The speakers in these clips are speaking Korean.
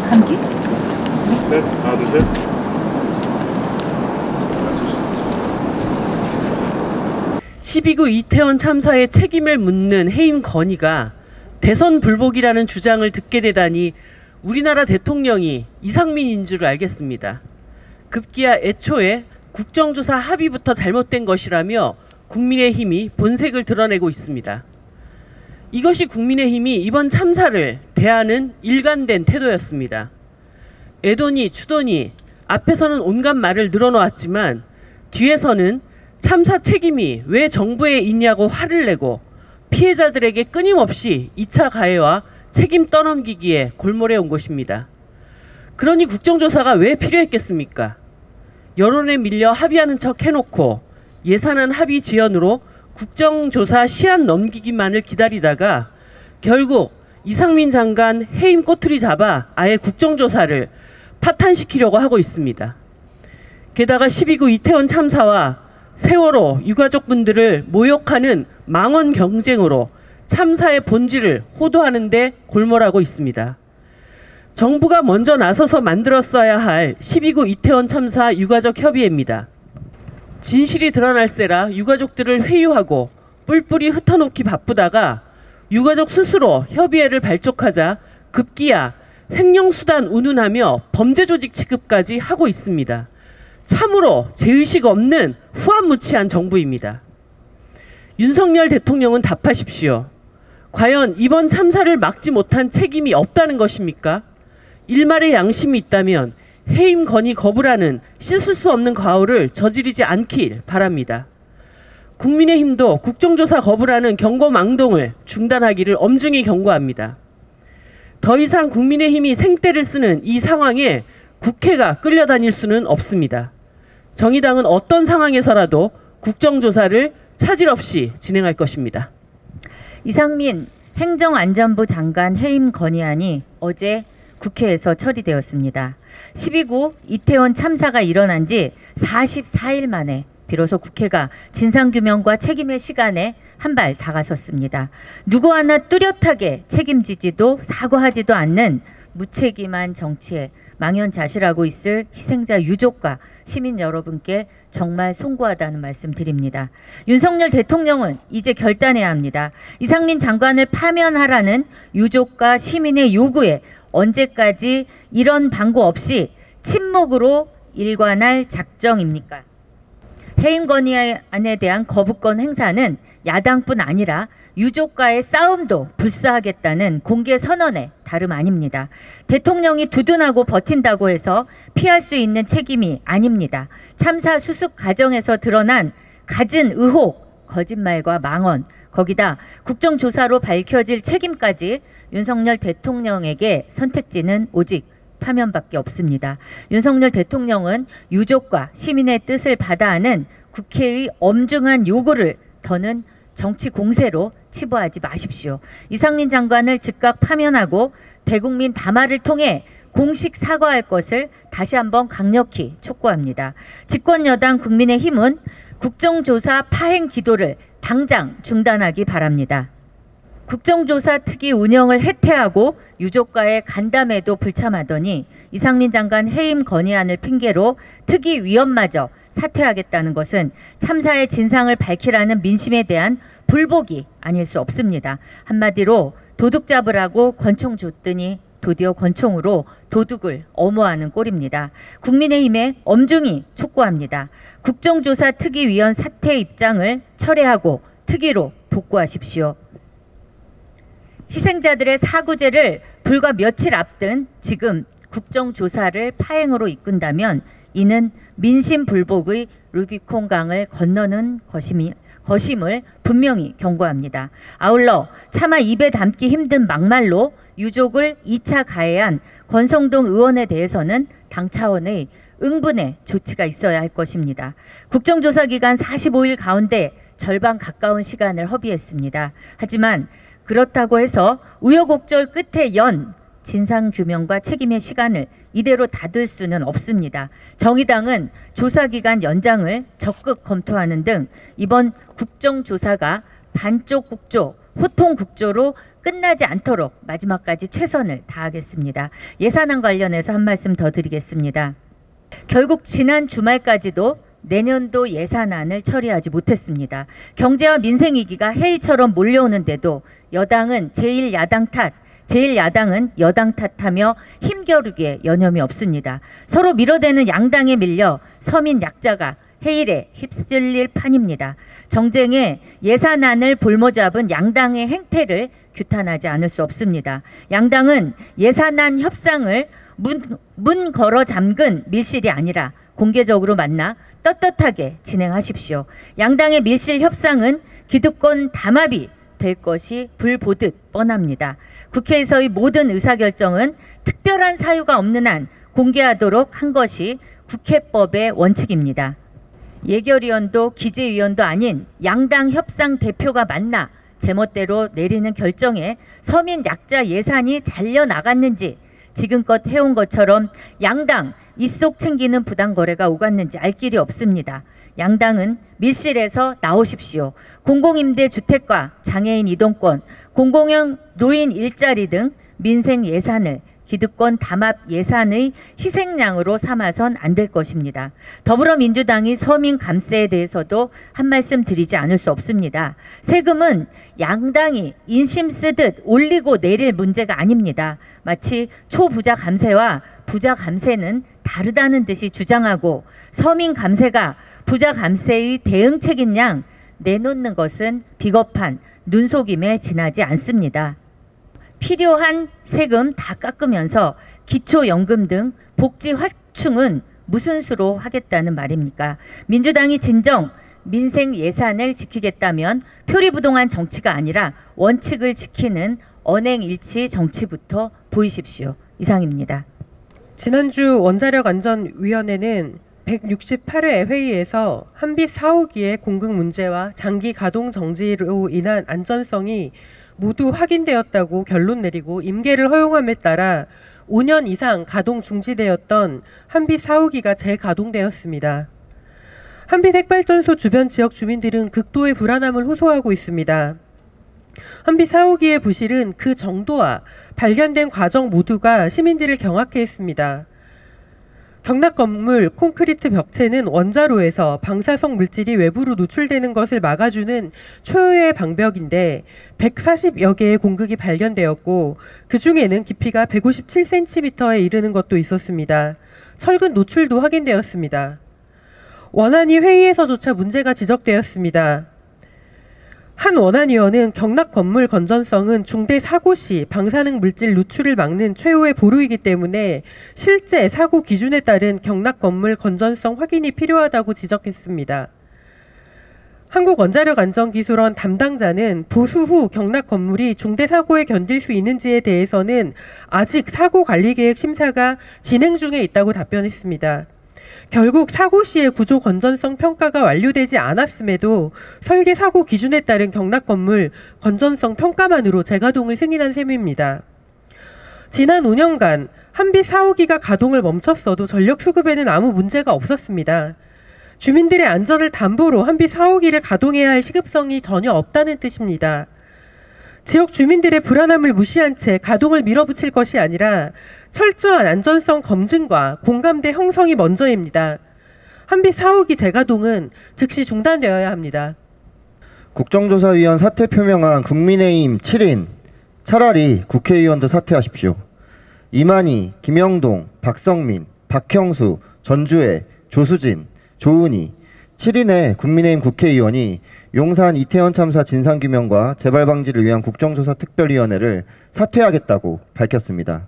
감기? 셋, 하나, 둘, 셋. (12구) 이태원 참사의 책임을 묻는 해임 건의가 대선 불복이라는 주장을 듣게 되다니 우리나라 대통령이 이상민인 줄 알겠습니다. 급기야 애초에 국정조사 합의부터 잘못된 것이라며 국민의힘이 본색을 드러내고 있습니다. 이것이 국민의힘이 이번 참사를 대하는 일관된 태도였습니다. 애도니 추도니 앞에서는 온갖 말을 늘어놓았지만 뒤에서는 참사 책임이 왜 정부에 있냐고 화를 내고 피해자들에게 끊임없이 2차 가해와 책임 떠넘기기에 골몰해온 것입니다. 그러니 국정조사가 왜 필요했겠습니까? 여론에 밀려 합의하는 척 해놓고 예산안 합의 지연으로 국정조사 시한 넘기기만을 기다리다가 결국 이상민 장관 해임 꼬투리 잡아 아예 국정조사를 파탄시키려고 하고 있습니다. 게다가 12구 이태원 참사와 세월호 유가족분들을 모욕하는 망언 경쟁으로 참사의 본질을 호도하는 데 골몰하고 있습니다. 정부가 먼저 나서서 만들었어야 할 12구 이태원 참사 유가족 협의회입니다. 진실이 드러날세라 유가족들을 회유하고 뿔뿔이 흩어놓기 바쁘다가 유가족 스스로 협의회를 발족하자 급기야 횡령수단 운운하며 범죄조직 취급까지 하고 있습니다. 참으로 죄의식 없는 후안무치한 정부입니다. 윤석열 대통령은 답하십시오. 과연 이번 참사를 막지 못한 책임이 없다는 것입니까? 일말의 양심이 있다면 해임 건의 거부라는 씻을 수 없는 과오를 저지르지 않길 바랍니다. 국민의힘도 국정조사 거부라는 경고망동을 중단하기를 엄중히 경고합니다. 더 이상 국민의힘이 생떼를 쓰는 이 상황에 국회가 끌려다닐 수는 없습니다. 정의당은 어떤 상황에서라도 국정조사를 차질 없이 진행할 것입니다. 이상민 행정안전부 장관 해임 건의안이 어제 국회에서 처리되었습니다. 12구 이태원 참사가 일어난 지 44일 만에 비로소 국회가 진상규명과 책임의 시간에 한 발 다가섰습니다. 누구 하나 뚜렷하게 책임지지도 사과하지도 않는 무책임한 정치에 망연자실하고 있을 희생자 유족과 시민 여러분께 정말 송구하다는 말씀 드립니다. 윤석열 대통령은 이제 결단해야 합니다. 이상민 장관을 파면하라는 유족과 시민의 요구에 언제까지 이런 방구 없이 침묵으로 일관할 작정입니까? 해임 건의안에 대한 거부권 행사는 야당뿐 아니라 유족과의 싸움도 불사하겠다는 공개 선언의 다름 아닙니다. 대통령이 두둔하고 버틴다고 해서 피할 수 있는 책임이 아닙니다. 참사 수습 과정에서 드러난 갖은 의혹, 거짓말과 망언, 거기다 국정조사로 밝혀질 책임까지 윤석열 대통령에게 선택지는 오직 파면밖에 없습니다. 윤석열 대통령은 유족과 시민의 뜻을 받아하는 국회의 엄중한 요구를 더는 정치 공세로 치부하지 마십시오. 이상민 장관을 즉각 파면하고 대국민 담화를 통해 공식 사과할 것을 다시 한번 강력히 촉구합니다. 집권여당 국민의힘은 국정조사 파행 기도를 당장 중단하기 바랍니다. 국정조사 특위 운영을 해태하고 유족과의 간담회도 불참하더니 이상민 장관 해임 건의안을 핑계로 특위 위원마저 사퇴하겠다는 것은 참사의 진상을 밝히라는 민심에 대한 불복이 아닐 수 없습니다. 한마디로 도둑 잡으라고 권총 줬더니 드디어 권총으로 도둑을 엄호하는 꼴입니다. 국민의힘에 엄중히 촉구합니다. 국정조사 특위위원 사퇴 입장을 철회하고 특위로 복구하십시오. 희생자들의 사구제를 불과 며칠 앞둔 지금 국정조사를 파행으로 이끈다면 이는 민심 불복의 루비콘강을 건너는 것임을 분명히 경고합니다. 아울러 차마 입에 담기 힘든 막말로 유족을 2차 가해한 권성동 의원에 대해서는 당 차원의 응분의 조치가 있어야 할 것입니다. 국정조사 기간 45일 가운데 절반 가까운 시간을 허비했습니다. 하지만 그렇다고 해서 우여곡절 끝에 연 진상규명과 책임의 시간을 이대로 닫을 수는 없습니다. 정의당은 조사기간 연장을 적극 검토하는 등 이번 국정조사가 반쪽 국조 호통국조로 끝나지 않도록 마지막까지 최선을 다하겠습니다. 예산안 관련해서 한 말씀 더 드리겠습니다. 결국 지난 주말까지도 내년도 예산안을 처리하지 못했습니다. 경제와 민생 위기가 해일처럼 몰려오는데도 여당은 제1야당은 여당 탓하며 힘겨루기에 여념이 없습니다. 서로 밀어대는 양당에 밀려 서민 약자가 해일에 휩쓸릴 판입니다. 정쟁에 예산안을 볼모잡은 양당의 행태를 규탄하지 않을 수 없습니다. 양당은 예산안 협상을 문 걸어 잠근 밀실이 아니라 공개적으로 만나 떳떳하게 진행하십시오. 양당의 밀실 협상은 기득권 담합이 될 것이 불보듯 뻔합니다. 국회에서의 모든 의사결정은 특별한 사유가 없는 한 공개하도록 한 것이 국회법의 원칙입니다. 예결위원도 기재위원도 아닌 양당 협상 대표가 만나 제멋대로 내리는 결정에 서민 약자 예산이 잘려나갔는지 지금껏 해온 것처럼 양당 입속 챙기는 부당거래가 오갔는지 알 길이 없습니다. 양당은 밀실에서 나오십시오. 공공임대주택과 장애인 이동권, 공공형 노인 일자리 등 민생 예산을 기득권 담합 예산의 희생양으로 삼아선 안 될 것입니다. 더불어민주당이 서민 감세에 대해서도 한 말씀 드리지 않을 수 없습니다. 세금은 양당이 인심 쓰듯 올리고 내릴 문제가 아닙니다. 마치 초부자 감세와 부자 감세는 다르다는 듯이 주장하고 서민 감세가 부자 감세의 대응책인 양 내놓는 것은 비겁한 눈속임에 지나지 않습니다. 필요한 세금 다 깎으면서 기초연금 등 복지 확충은 무슨 수로 하겠다는 말입니까? 민주당이 진정 민생 예산을 지키겠다면 표리부동한 정치가 아니라 원칙을 지키는 언행일치 정치부터 보이십시오. 이상입니다. 지난주 원자력안전위원회는 168회 회의에서 한빛 4호기의 공급 문제와 장기 가동 정지로 인한 안전성이 모두 확인되었다고 결론 내리고 임계를 허용함에 따라 5년 이상 가동 중지되었던 한빛 4호기가 재가동되었습니다. 한빛 핵발전소 주변 지역 주민들은 극도의 불안함을 호소하고 있습니다. 한빛 4호기의 부실은 그 정도와 발견된 과정 모두가 시민들을 경악해 했습니다. 경락 건물 콘크리트 벽체는 원자로에서 방사성 물질이 외부로 노출되는 것을 막아주는 초유의 방벽인데 140여 개의 공극이 발견되었고 그 중에는 깊이가 157cm에 이르는 것도 있었습니다. 철근 노출도 확인되었습니다. 원안위 회의에서조차 문제가 지적되었습니다. 한 원안위원은 경락 건물 건전성은 중대 사고 시 방사능 물질 노출을 막는 최후의 보루이기 때문에 실제 사고 기준에 따른 경락 건물 건전성 확인이 필요하다고 지적했습니다. 한국원자력안전기술원 담당자는 보수 후 경락 건물이 중대 사고에 견딜 수 있는지에 대해서는 아직 사고 관리 계획 심사가 진행 중에 있다고 답변했습니다. 결국 사고 시의 구조 건전성 평가가 완료되지 않았음에도 설계 사고 기준에 따른 경락 건물 건전성 평가만으로 재가동을 승인한 셈입니다. 지난 5년간 한빛 4호기가 가동을 멈췄어도 전력 수급에는 아무 문제가 없었습니다. 주민들의 안전을 담보로 한빛 4호기를 가동해야 할 시급성이 전혀 없다는 뜻입니다. 지역 주민들의 불안함을 무시한 채 가동을 밀어붙일 것이 아니라 철저한 안전성 검증과 공감대 형성이 먼저입니다. 한빛 4호기 재가동은 즉시 중단되어야 합니다. 국정조사위원 사퇴 표명한 국민의힘 7인, 차라리 국회의원도 사퇴하십시오. 이만희, 김영동, 박성민, 박형수, 전주혜, 조수진, 조은희 7인의 국민의힘 국회의원이 용산 이태원 참사 진상규명과 재발방지를 위한 국정조사 특별위원회를 사퇴하겠다고 밝혔습니다.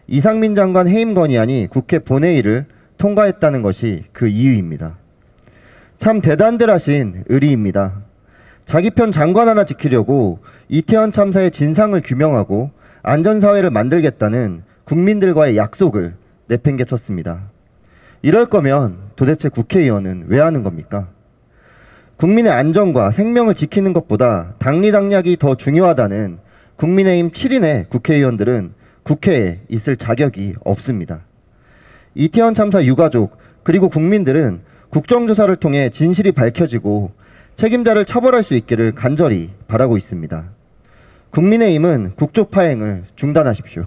이상민 장관 해임 건의안이 국회 본회의를 통과했다는 것이 그 이유입니다. 참 대단들하신 의리입니다. 자기 편 장관 하나 지키려고 이태원 참사의 진상을 규명하고 안전사회를 만들겠다는 국민들과의 약속을 내팽개쳤습니다. 이럴 거면 도대체 국회의원은 왜 하는 겁니까? 국민의 안전과 생명을 지키는 것보다 당리당략이 더 중요하다는 국민의힘 7인의 국회의원들은 국회에 있을 자격이 없습니다. 이태원 참사 유가족 그리고 국민들은 국정조사를 통해 진실이 밝혀지고 책임자를 처벌할 수 있기를 간절히 바라고 있습니다. 국민의힘은 국조 파행을 중단하십시오.